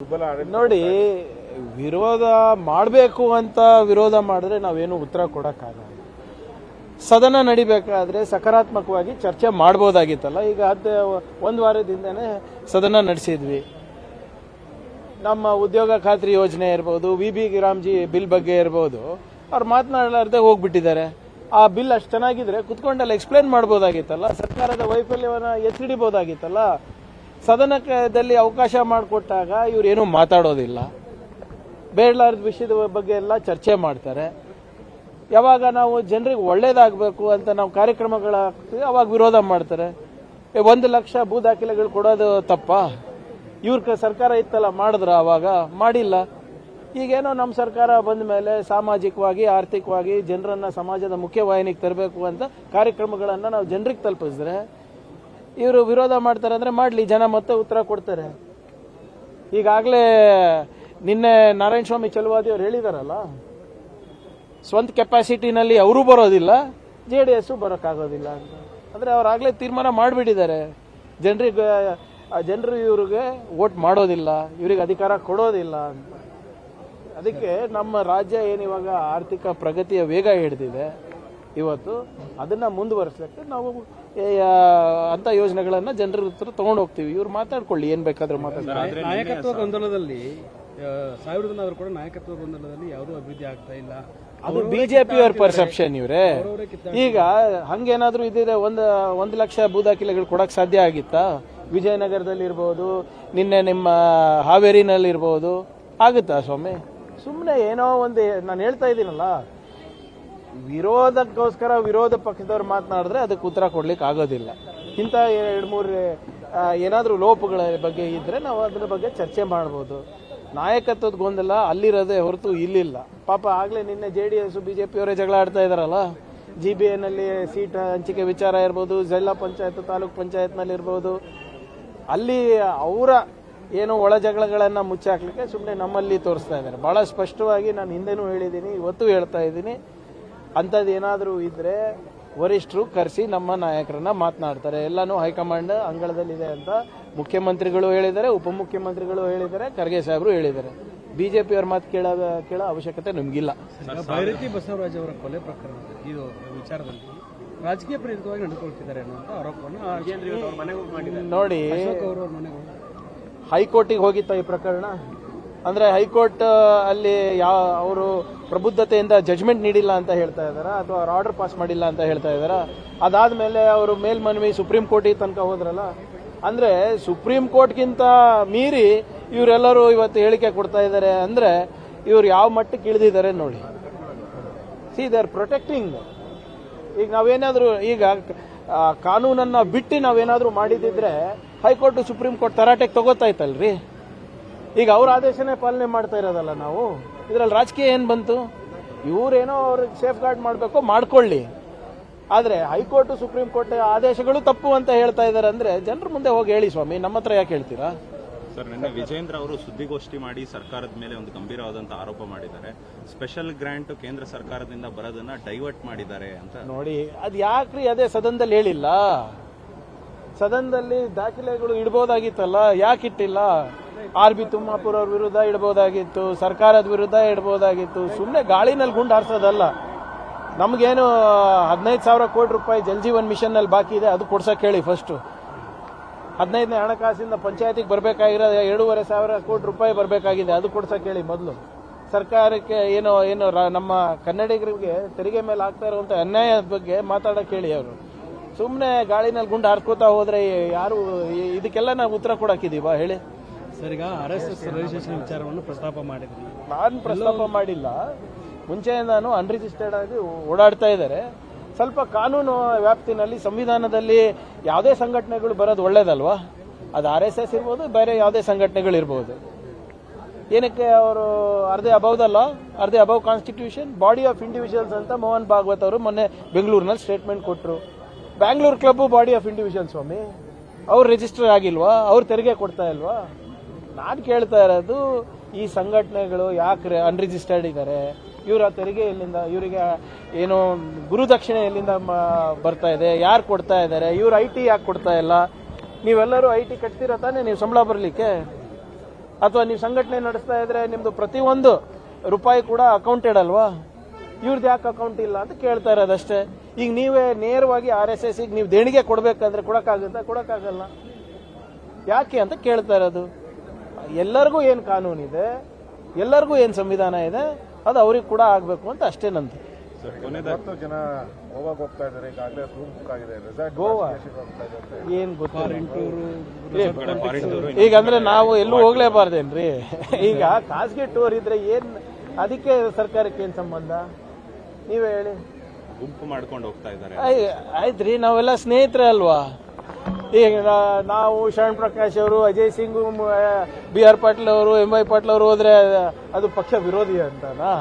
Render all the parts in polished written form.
ನೋಡಿ, ವಿರೋಧ ಮಾಡಬೇಕು ಅಂತ ವಿರೋಧ ಮಾಡಿದ್ರೆ ನಾವೇನು ಉತ್ತರ ಕೊಡಕ್ಕಾಗಲ್ಲ. ಸದನ ನಡಿಬೇಕಾದ್ರೆ ಸಕಾರಾತ್ಮಕವಾಗಿ ಚರ್ಚೆ ಮಾಡ್ಬೋದಾಗಿತ್ತಲ್ಲ. ಈಗ ಒಂದು ವಾರದಿಂದನೇ ಸದನ ನಡೆಸಿದ್ವಿ. ನಮ್ಮ ಉದ್ಯೋಗ ಖಾತ್ರಿ ಯೋಜನೆ ಇರ್ಬೋದು, ವಿ.ಬಿ. ರಾಮ್ಜಿ ಬಿಲ್ ಬಗ್ಗೆ ಇರ್ಬೋದು, ಅವ್ರು ಮಾತನಾಡಲಾರ್ದೆ ಹೋಗ್ಬಿಟ್ಟಿದ್ದಾರೆ. ಆ ಬಿಲ್ ಅಷ್ಟು ಚೆನ್ನಾಗಿದ್ರೆ ಕುತ್ಕೊಂಡಲ್ಲಿ ಎಕ್ಸ್ಪ್ಲೇನ್ ಮಾಡ್ಬೋದಾಗಿತ್ತಲ್ಲ, ಸರ್ಕಾರದ ವೈಫಲ್ಯವನ್ನು ಎತ್ತಿಡಿಬೋದಾಗಿತ್ತಲ್ಲ. ಸದನದಲ್ಲಿ ಅವಕಾಶ ಮಾಡಿಕೊಟ್ಟಾಗ ಇವರೇನು ಮಾತಾಡೋದಿಲ್ಲ, ಬೇಡಲಾರದ ವಿಷಯದ ಬಗ್ಗೆ ಎಲ್ಲ ಚರ್ಚೆ ಮಾಡ್ತಾರೆ. ಯಾವಾಗ ನಾವು ಜನರಿಗೆ ಒಳ್ಳೇದಾಗಬೇಕು ಅಂತ ನಾವು ಕಾರ್ಯಕ್ರಮಗಳಾಗ್ತೀವಿ ಅವಾಗ ವಿರೋಧ ಮಾಡ್ತಾರೆ. 1 ಲಕ್ಷ ಭೂ ದಾಖಲೆಗಳು ಕೊಡೋದು ತಪ್ಪ? ಇವ್ರ ಸರ್ಕಾರ ಇತ್ತಲ್ಲ, ಮಾಡಿದ್ರ? ಅವಾಗ ಮಾಡಿಲ್ಲ. ಈಗೇನೋ ನಮ್ಮ ಸರ್ಕಾರ ಬಂದ ಮೇಲೆ ಸಾಮಾಜಿಕವಾಗಿ ಆರ್ಥಿಕವಾಗಿ ಜನರನ್ನ ಸಮಾಜದ ಮುಖ್ಯವಾಹಿನಿಗೆ ತರಬೇಕು ಅಂತ ಕಾರ್ಯಕ್ರಮಗಳನ್ನು ನಾವು ಜನರಿಗೆ ತಲುಪಿಸಿದ್ರೆ ಇವರು ವಿರೋಧ ಮಾಡ್ತಾರೆ. ಅಂದರೆ ಮಾಡಲಿ, ಜನ ಮತ್ತೆ ಉತ್ತರ ಕೊಡ್ತಾರೆ. ಈಗಾಗಲೇ ನಿನ್ನೆ ನಾರಾಯಣ ಸ್ವಾಮಿ ಚಲುವಾದಿ ಅವರು ಹೇಳಿದಾರಲ್ಲ, ಸ್ವಂತ ಕೆಪಾಸಿಟಿನಲ್ಲಿ ಅವರು ಬರೋದಿಲ್ಲ, JDS ಬರೋಕ್ಕಾಗೋದಿಲ್ಲ ಅಂತ. ಅಂದರೆ ಅವರಾಗಲೇ ತೀರ್ಮಾನ ಮಾಡಿಬಿಟ್ಟಿದ್ದಾರೆ. ಜನರು ಇವ್ರಿಗೆ ವೋಟ್ ಮಾಡೋದಿಲ್ಲ, ಇವ್ರಿಗೆ ಅಧಿಕಾರ ಕೊಡೋದಿಲ್ಲ ಅಂತ. ಅದಕ್ಕೆ ನಮ್ಮ ರಾಜ್ಯ ಏನಿವಾಗ ಆರ್ಥಿಕ ಪ್ರಗತಿಯ ವೇಗ ಹಿಡಿದಿದೆ ಇವತ್ತು, ಅದನ್ನ ಮುಂದುವರಿಸಲಿಕ್ಕೆ ನಾವು ಅಂತ ಯೋಜನೆಗಳನ್ನ ಜನರ ಹತ್ರ ತಗೊಂಡು ಹೋಗ್ತೀವಿ. ಇವ್ರು ಮಾತಾಡ್ಕೊಳ್ಳಿ, ಏನ್ ಬೇಕಾದ್ರೂ ಮಾತಾಡ್ತಾರೆ. ನಾಯಕತ್ವ ಗೊಂದಲದಲ್ಲಿ ಸಾವಿರದವರು ಕೂಡ ನಾಯಕತ್ವ ಗೊಂದಲದಲ್ಲಿ ಯಾವುದೂ ಅಭಿವೃದ್ಧಿ ಆಗ್ತಾ ಇಲ್ಲ. ಅದು ಬಿಜೆಪಿ ಅವ್ರ ಪರ್ಸೆಪ್ಷನ್. ಇವ್ರೆ ಈಗ ಹಂಗೇನಾದ್ರೂ ಇದ್ದಿದೆ 1 ಲಕ್ಷ ಭೂ ದಾಖಲೆಗಳು ಕೊಡಕ್ ಸಾಧ್ಯ ಆಗಿತ್ತಾ? ವಿಜಯನಗರದಲ್ಲಿ ಇರ್ಬೋದು, ನಿನ್ನೆ ನಿಮ್ಮ ಹಾವೇರಿನಲ್ಲಿ ಇರ್ಬೋದು, ಆಗುತ್ತಾ ಸ್ವಾಮಿ? ಸುಮ್ಮನೆ ಏನೋ ಒಂದು ನಾನು ಹೇಳ್ತಾ ಇದ್ದೀನಲ್ಲ, ವಿರೋಧಕ್ಕೋಸ್ಕರ ವಿರೋಧ ಪಕ್ಷದವ್ರು ಮಾತನಾಡಿದ್ರೆ ಅದಕ್ಕೆ ಉತ್ತರ ಕೊಡ್ಲಿಕ್ಕೆ ಆಗೋದಿಲ್ಲ. ಇಂಥ 2-3 ಏನಾದರೂ ಲೋಪಗಳ ಬಗ್ಗೆ ಇದ್ರೆ ನಾವು ಅದ್ರ ಬಗ್ಗೆ ಚರ್ಚೆ ಮಾಡ್ಬೋದು. ನಾಯಕತ್ವದ ಗೊಂದಲ ಅಲ್ಲಿರೋದೇ ಹೊರತು ಇಲ್ಲಿಲ್ಲ. ಪಾಪ ಆಗ್ಲೇ ನಿನ್ನೆ JDS BJP ಅವರೇ ಜಗಳ ಆಡ್ತಾ ಇದಾರಲ್ಲ, GBA-ನಲ್ಲಿ ಸೀಟ್ ಹಂಚಿಕೆ ವಿಚಾರ ಇರ್ಬೋದು, ಜಿಲ್ಲಾ ಪಂಚಾಯತ್ ತಾಲೂಕ್ ಪಂಚಾಯತ್ನಲ್ಲಿ ಇರ್ಬೋದು, ಅಲ್ಲಿ ಅವರ ಏನೋ ಒಳ ಜಗಳಗಳನ್ನು ಮುಚ್ಚಾಕ್ಲಿಕ್ಕೆ ಸುಮ್ಮನೆ ನಮ್ಮಲ್ಲಿ ತೋರಿಸ್ತಾ ಇದ್ದಾರೆ. ಬಹಳ ಸ್ಪಷ್ಟವಾಗಿ ನಾನು ಹಿಂದೆನೂ ಹೇಳಿದ್ದೀನಿ, ಇವತ್ತು ಹೇಳ್ತಾ ಇದ್ದೀನಿ, ಅಂಥದ್ದು ಏನಾದರೂ ಇದ್ರೆ ವರಿಷ್ಠರು ಕರೆಸಿ ನಮ್ಮ ನಾಯಕರನ್ನ ಮಾತನಾಡ್ತಾರೆ. ಎಲ್ಲಾನು ಹೈಕಮಾಂಡ್ ಅಂಗಳದಲ್ಲಿದೆ ಅಂತ ಮುಖ್ಯಮಂತ್ರಿಗಳು ಹೇಳಿದ್ದಾರೆ, ಉಪಮುಖ್ಯಮಂತ್ರಿಗಳು ಹೇಳಿದ್ದಾರೆ, ಖರ್ಗೆ ಸಾಹೇಬರು ಹೇಳಿದ್ದಾರೆ. ಬಿಜೆಪಿ ಅವ್ರ ಮಾತು ಕೇಳೋ ಅವಶ್ಯಕತೆ ನಮಗಿಲ್ಲ. ಭೈರತಿ ಬಸವರಾಜ್ ಅವರ ಕೊಲೆ ಪ್ರಕರಣ ಇದು ವಿಚಾರದಲ್ಲಿ ರಾಜಕೀಯ ಪ್ರೇರಿತವಾಗಿ ನಡೆದುಕೊಳ್ತಿದ್ದಾರೆ ಅನ್ನುವಂಥ ಆರೋಪವನ್ನು ನೋಡಿ, ಹೈಕೋರ್ಟಿಗೆ ಹೋಗಿತ್ತ ಈ ಪ್ರಕರಣ? ಅಂದ್ರೆ ಹೈಕೋರ್ಟ್ ಅಲ್ಲಿ ಅವರು ಪ್ರಬುದ್ಧತೆಯಿಂದ ಜಜ್ಮೆಂಟ್ ನೀಡಿಲ್ಲ ಅಂತ ಹೇಳ್ತಾ ಇದಾರ, ಅಥವಾ ಅವ್ರ ಆರ್ಡರ್ ಪಾಸ್ ಮಾಡಿಲ್ಲ ಅಂತ ಹೇಳ್ತಾ ಇದಾರ? ಅದಾದ್ಮೇಲೆ ಅವರು ಮೇಲ್ಮನವಿ ಸುಪ್ರೀಂ ಕೋರ್ಟಿಗೆ ತನಕ ಹೋದ್ರಲ್ಲ. ಅಂದ್ರೆ ಸುಪ್ರೀಂ ಕೋರ್ಟ್ಗಿಂತ ಮೀರಿ ಇವರೆಲ್ಲರೂ ಇವತ್ತು ಹೇಳಿಕೆ ಕೊಡ್ತಾ ಇದ್ದಾರೆ. ಅಂದ್ರೆ ಇವ್ರು ಯಾವ ಮಟ್ಟಕ್ಕೆ ಇಳಿದಿದ್ದಾರೆ ನೋಡಿ. C, they are protecting. ಈಗ ನಾವೇನಾದ್ರೂ ಈಗ ಕಾನೂನನ್ನ ಬಿಟ್ಟು ನಾವೇನಾದ್ರೂ ಮಾಡಿದಿದ್ರೆ ಹೈಕೋರ್ಟ್ ಸುಪ್ರೀಂ ಕೋರ್ಟ್ ತರಾಟೆಗೆ ತಗೋತಾ ಇತ್ತಲ್ರಿ. ಈಗ ಅವ್ರ ಆದೇಶನೇ ಪಾಲನೆ ಮಾಡ್ತಾ ಇರೋದಲ್ಲ ನಾವು. ಇದರಲ್ಲಿ ರಾಜಕೀಯ ಏನ್ ಬಂತು? ಇವರೇನೋ ಅವ್ರಿಗೆ ಸೇಫ್ ಗಾರ್ಡ್ ಮಾಡಬೇಕು, ಮಾಡ್ಕೊಳ್ಳಿ. ಆದ್ರೆ ಹೈಕೋರ್ಟ್ ಸುಪ್ರೀಂ ಕೋರ್ಟ್ ಆದೇಶಗಳು ತಪ್ಪು ಅಂತ ಹೇಳ್ತಾ ಇದಾರೆ. ಅಂದ್ರೆ ಜನರ ಮುಂದೆ ಹೋಗಿ ಹೇಳಿ ಸ್ವಾಮಿ, ನಮ್ಮ ಹತ್ರ ಯಾಕೆ ಹೇಳ್ತೀರಾ? ಸರ್, ನಿನ್ನೆ ವಿಜೇಂದ್ರ ಅವರು ಸುದ್ದಿಗೋಷ್ಠಿ ಮಾಡಿ ಸರ್ಕಾರದ ಮೇಲೆ ಒಂದು ಗಂಭೀರವಾದಂತಹ ಆರೋಪ ಮಾಡಿದ್ದಾರೆ. ಸ್ಪೆಷಲ್ ಗ್ರಾಂಟ್ ಕೇಂದ್ರ ಸರ್ಕಾರದಿಂದ ಬರೋದನ್ನ ಡೈವರ್ಟ್ ಮಾಡಿದ್ದಾರೆ ಅಂತ. ನೋಡಿ, ಅದು ಯಾಕ್ರಿ ಅದೇ ಸದನದಲ್ಲಿ ಹೇಳಿಲ್ಲ? ಸದನದಲ್ಲಿ ದಾಖಲೆಗಳು ಇಡಬಹುದಾಗಿತ್ತಲ್ಲ, ಯಾಕೆ ಇಟ್ಟಿಲ್ಲ? RB ತಿಮ್ಮಾಪುರ ಅವ್ರ ವಿರುದ್ಧ ಇಡಬಹುದಾಗಿತ್ತು, ಸರ್ಕಾರದ ವಿರುದ್ಧ ಇಡಬಹುದಾಗಿತ್ತು. ಸುಮ್ಮನೆ ಗಾಳಿನಲ್ಲಿ ಗುಂಡು ಹಾರಿಸೋದಲ್ಲ. ನಮಗೇನು 15,000 ಕೋಟಿ ರೂಪಾಯಿ ಜಲ್ ಜೀವನ್ ಮಿಷನ್ ನಲ್ಲಿ ಬಾಕಿ ಇದೆ, ಅದು ಕೊಡ್ಸಕ್ ಹೇಳಿ. ಫಸ್ಟ್ 15ನೇ ಹಣಕಾಸಿಂದ ಪಂಚಾಯತಿಗೆ ಬರಬೇಕಾಗಿರೋ 7,500 ಕೋಟಿ ರೂಪಾಯಿ ಬರಬೇಕಾಗಿದೆ, ಅದು ಕೊಡ್ಸಕ್ ಹೇಳಿ ಮೊದಲು. ಸರ್ಕಾರಕ್ಕೆ ಏನೋ ನಮ್ಮ ಕನ್ನಡಿಗರಿಗೆ ತೆರಿಗೆ ಮೇಲೆ ಆಗ್ತಾ ಇರುವಂತ ಅನ್ಯಾಯದ ಬಗ್ಗೆ ಮಾತಾಡಕ್ ಹೇಳಿ. ಅವರು ಸುಮ್ಮನೆ ಗಾಳಿನಲ್ಲಿ ಗುಂಡು ಹಾರ್ಕೋತಾ ಹೋದ್ರೆ ಯಾರು ಇದಕ್ಕೆಲ್ಲ ನಾವು ಉತ್ತರ ಕೊಡಾಕಿದೀವಾ ಹೇಳಿ? ಸರ್, ಈಗ RSS ರಿಜಿಸ್ಟ್ರೇಷನ್ ವಿಚಾರವನ್ನು ಪ್ರಸ್ತಾಪ ಮಾಡಿದ್ರಿ. ನಾನು ಪ್ರಸ್ತಾಪ ಮಾಡಿಲ್ಲ, ಮುಂಚೆಯಿಂದಾನು ಅನ್ರಿಜಿಸ್ಟರ್ಡ್ ಆಗಿ ಓಡಾಡ್ತಾ ಇದ್ದಾರೆ. ಸ್ವಲ್ಪ ಕಾನೂನು ವ್ಯಾಪ್ತಿನಲ್ಲಿ ಸಂವಿಧಾನದಲ್ಲಿ ಯಾವುದೇ ಸಂಘಟನೆಗಳು ಬರೋದು ಒಳ್ಳೇದಲ್ವಾ? ಅದು RSS ಇರ್ಬೋದು, ಬೇರೆ ಯಾವುದೇ ಸಂಘಟನೆಗಳಿರ್ಬೋದು. ಏನಕ್ಕೆ ಅವರು ಅರ್ಧೇ above constitution, body of individuals ಅಂತ ಮೋಹನ್ ಭಾಗವತ್ ಅವರು ಮೊನ್ನೆ ಬೆಂಗಳೂರಿನಲ್ಲಿ ಸ್ಟೇಟ್ಮೆಂಟ್ ಕೊಟ್ಟರು. Bangalore club body of individual ಸ್ವಾಮಿ, ಅವ್ರು ರಿಜಿಸ್ಟರ್ ಆಗಿಲ್ವಾ? ಅವ್ರು ತೆರಿಗೆ ಕೊಡ್ತಾ ಇಲ್ವಾ? ನಾನು ಕೇಳ್ತಾ ಇರೋದು, ಈ ಸಂಘಟನೆಗಳು ಯಾಕೆ ಅನ್ರಿಜಿಸ್ಟರ್ಡ್ ಇದ್ದಾರೆ? ಇವರ ತೆರಿಗೆ ಎಲ್ಲಿಂದ, ಇವರಿಗೆ ಏನು ಗುರುದಕ್ಷಿಣೆ ಎಲ್ಲಿಂದ ಬರ್ತಾ ಇದೆ? ಯಾರು ಕೊಡ್ತಾ ಇದ್ದಾರೆ? ಇವ್ರು IT ಯಾಕೆ ಕೊಡ್ತಾ ಇಲ್ಲ? ನೀವೆಲ್ಲರೂ IT ಕಟ್ತೀರ ತಾನೇ ನೀವು ಸಂಬಳ ಬರಲಿಕ್ಕೆ? ಅಥವಾ ನೀವು ಸಂಘಟನೆ ನಡೆಸ್ತಾ ಇದ್ರೆ ನಿಮ್ದು ಪ್ರತಿಯೊಂದು ರೂಪಾಯಿ ಕೂಡ ಅಕೌಂಟೆಡ್ ಅಲ್ವಾ? ಇವ್ರದ್ದು ಯಾಕೆ ಅಕೌಂಟ್ ಇಲ್ಲ ಅಂತ ಕೇಳ್ತಾ ಇರೋದಷ್ಟೇ. ಈಗ ನೀವೇ ನೇರವಾಗಿ RSS ಗೆ ನೀವು ದೇಣಿಗೆ ಕೊಡಬೇಕಂದ್ರೆ ಕೊಡೋಕ್ಕಾಗುತ್ತಾ? ಕೊಡೋಕ್ಕಾಗಲ್ಲ. ಯಾಕೆ ಅಂತ ಕೇಳ್ತಾ ಇರೋದು. ಎಲ್ಲರಿಗೂ ಏನು ಕಾನೂನಿದೆ, ಎಲ್ಲರಿಗೂ ಏನು ಸಂವಿಧಾನ ಇದೆ, ಅದು ಅವ್ರಿಗೆ ಕೂಡ ಆಗಬೇಕು ಅಂತ ಅಷ್ಟೇ ನಂದು. ಜನ ಗೋವಾಗೆ ಹೋಗ್ತಾ ಇದ್ದಾರೆ, ಈಗಾಗಲೇ ರೂಮ್ ಬುಕ್ ಆಗಿದೆ. ಗೋವಾ ಏನ್ ಗೊತ್ತಾ, ಈಗ ಅಂದ್ರೆ ನಾವು ಎಲ್ಲೂ ಹೋಗ್ಲೇಬಾರ್ದೇನ್ರಿ? ಈಗ ಖಾಸಗಿ ಟೂರ್ ಇದ್ರೆ ಏನ್, ಅದಕ್ಕೆ ಸರ್ಕಾರಕ್ಕೆ ಏನ್ ಸಂಬಂಧ ನೀವೇ ಹೇಳಿ? ಗುಂಪು ಮಾಡ್ಕೊಂಡು ಹೋಗ್ತಾ ಇದ್ದಾರೆ. ಆಯ್ತ್ರಿ, ನಾವೆಲ್ಲ ಸ್ನೇಹಿತರೆ ಅಲ್ವಾ? ಈಗ ನಾವು ಶರಣ್ ಪ್ರಕಾಶ್ ಅವರು, ಅಜಯ್ ಸಿಂಗ್, BR ಪಾಟೀಲ್ ಅವರು, MY ಪಾಟೀಲ್ ಅವರು ಹೋದ್ರೆ ಅದು ಪಕ್ಷ ವಿರೋಧಿ ಅಂತನಾ?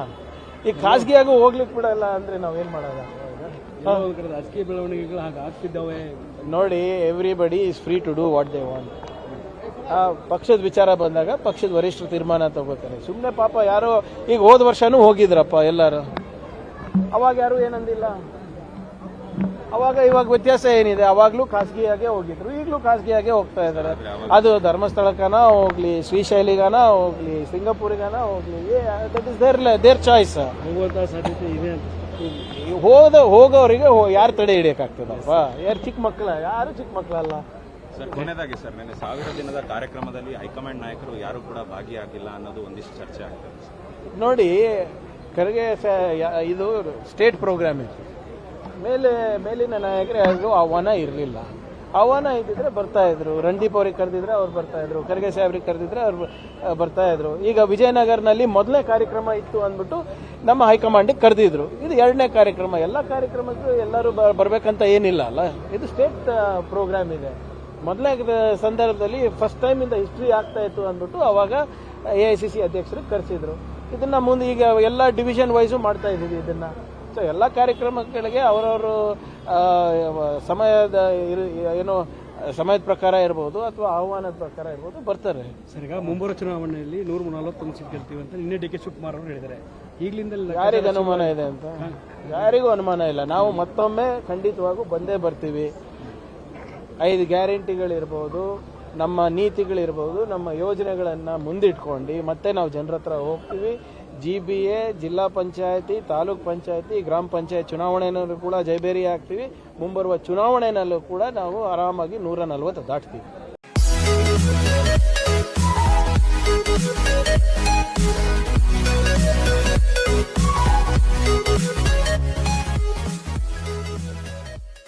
ಈಗ ಖಾಸಗಿಯಾಗೂ ಹೋಗ್ಲಿಕ್ಕೆ ಬಿಡಲ್ಲ ಅಂದ್ರೆ ನಾವೇನ್ ಮಾಡೋದ? ರಾಜಕೀಯ ಬೆಳವಣಿಗೆಗಳು ಹಾಗೆ ಆಗ್ತಿದ್ದಾವೆ. ನೋಡಿ, everybody is free to do what they want. ಪಕ್ಷದ ವಿಚಾರ ಬಂದಾಗ ಪಕ್ಷದ ವರಿಷ್ಠರು ತೀರ್ಮಾನ ತಗೋತಾರೆ. ಸುಮ್ಮನೆ ಪಾಪ ಯಾರೋ ಈಗ ಹೋದ ವರ್ಷನೂ ಹೋಗಿದ್ರಪ್ಪ ಎಲ್ಲರೂ, ಅವಾಗ ಯಾರು ಏನಂದಿಲ್ಲ. ಅವಾಗ ಇವಾಗ ವ್ಯತ್ಯಾಸ ಏನಿದೆ? ಅವಾಗ್ಲೂ ಖಾಸಗಿಯಾಗೆ ಹೋಗಿದ್ರು, ಈಗಲೂ ಖಾಸಗಿಯಾಗೆ ಹೋಗ್ತಾ ಇದ್ದಾರೆ. ಅದು ಧರ್ಮಸ್ಥಳಕ್ಕನ ಹೋಗ್ಲಿ, ಶ್ರೀಶೈಲಿಗನ ಹೋಗ್ಲಿ, ಸಿಂಗಾಪುರಿಗನ ಹೋಗ್ಲಿ, ದಟ್ ಇಸ್ ದೇರ್ ಚಾಯ್ಸ್. ಹೋಗುವಂತ ಸಾಧ್ಯತೆ ಇದೆ ಅಂತ ಹೋಗೋರಿಗೆ ಯಾರು ತಡೆ ಹಿಡಿಯಕ್ಕಾಗ್ತದಪ್ಪ? ಯಾರು ಚಿಕ್ಕ ಮಕ್ಕಳ? ಯಾರು ಚಿಕ್ಕ ಮಕ್ಕಳಲ್ಲ. ಸರ್, ಕೊನೆಯದಾಗಿ ಸರ್, ನಿನ್ನೆ 1000 ದಿನದ ಕಾರ್ಯಕ್ರಮದಲ್ಲಿ ಹೈಕಮಾಂಡ್ ನಾಯಕರು ಯಾರು ಕೂಡ ಭಾಗಿಯಾಗಿಲ್ಲ ಅನ್ನೋದು ಒಂದಿಷ್ಟು ಚರ್ಚೆ ಆಗ್ತದೆ. ನೋಡಿ, ಕರೆಗೆ ಇದು ಸ್ಟೇಟ್ ಪ್ರೋಗ್ರಾಮ್ ಇತ್ತು. ಮೇಲಿನ ನಾಯಕರೇ ಅದು ಆಹ್ವಾನ ಇರಲಿಲ್ಲ. ಆಹ್ವಾನ ಇದ್ದಿದ್ರೆ ಬರ್ತಾ ಇದ್ರು. ರಣದೀಪ್ ಅವ್ರಿಗೆ ಕರೆದಿದ್ರೆ ಅವ್ರು ಬರ್ತಾ ಇದ್ರು, ಖರ್ಗೆ ಸಾಹೇಬ್ರಿಗೆ ಕರೆದಿದ್ರೆ ಅವ್ರು ಬರ್ತಾ ಇದ್ರು. ಈಗ ವಿಜಯನಗರ್ನಲ್ಲಿ ಮೊದಲನೇ ಕಾರ್ಯಕ್ರಮ ಇತ್ತು ಅಂದ್ಬಿಟ್ಟು ನಮ್ಮ ಹೈಕಮಾಂಡಿಗೆ ಕರೆದಿದ್ರು. ಇದು 2ನೇ ಕಾರ್ಯಕ್ರಮ. ಎಲ್ಲ ಕಾರ್ಯಕ್ರಮಕ್ಕೂ ಎಲ್ಲರೂ ಬರ್ಬೇಕಂತ ಏನಿಲ್ಲ ಅಲ್ಲ. ಇದು ಸ್ಟೇಟ್ ಪ್ರೋಗ್ರಾಮ್ ಇದೆ. ಮೊದಲನೇ ಸಂದರ್ಭದಲ್ಲಿ ಫಸ್ಟ್ ಟೈಮ್ ಇಂದ ಹಿಸ್ಟ್ರಿ ಆಗ್ತಾ ಇತ್ತು ಅಂದ್ಬಿಟ್ಟು ಅವಾಗ AICC ಅಧ್ಯಕ್ಷರಿಗೆ ಕರೆಸಿದ್ರು. ಇದನ್ನ ಮುಂದೆ ಈಗ ಎಲ್ಲ ಡಿವಿಷನ್ ವೈಸು ಮಾಡ್ತಾ ಇದೀವಿ ಇದನ್ನ. ಸೊ ಎಲ್ಲ ಕಾರ್ಯಕ್ರಮಗಳಿಗೆ ಅವರವರು ಸಮಯದ ಪ್ರಕಾರ ಇರ್ಬೋದು ಅಥವಾ ಆಹ್ವಾನದ ಪ್ರಕಾರ ಇರ್ಬೋದು ಬರ್ತಾರೆ. ಸರ್, ಈಗ ಮುಂಬರುವ ಚುನಾವಣೆಯಲ್ಲಿ 141 ಸೀಟ್ ಗೆಲ್ತೀವಿ ಅಂತ ನಿನ್ನೆ DK ಶಿವಕುಮಾರ್ ಅವರು ಹೇಳಿದ್ದಾರೆ. ಈಗಲಿಂದ ಯಾರಿಗೂ ಅನುಮಾನ ಇದೆ ಅಂತ? ಯಾರಿಗೂ ಅನುಮಾನ ಇಲ್ಲ. ನಾವು ಮತ್ತೊಮ್ಮೆ ಖಂಡಿತವಾಗೂ ಬಂದೇ ಬರ್ತೀವಿ. 5 ಗ್ಯಾರಂಟಿಗಳಿರ್ಬೋದು, ನಮ್ಮ ನೀತಿಗಳಿರ್ಬೋದು, ನಮ್ಮ ಯೋಜನೆಗಳನ್ನು ಮುಂದಿಟ್ಕೊಂಡು ಮತ್ತೆ ನಾವು ಜನರ ಹತ್ರ ಹೋಗ್ತೀವಿ. GBA, ಜಿಲ್ಲಾ ಪಂಚಾಯತಿ, ತಾಲೂಕ್ ಪಂಚಾಯತಿ, ಗ್ರಾಮ ಪಂಚಾಯತ್ ಚುನಾವಣೆಯಲ್ಲೂ ಕೂಡ ಜಯಬೇರಿ ಆಗ್ತೀವಿ. ಮುಂಬರುವ ಚುನಾವಣೆಯಲ್ಲೂ ಕೂಡ ನಾವು ಆರಾಮಾಗಿ 140 ದಾಟ್ತೀವಿ.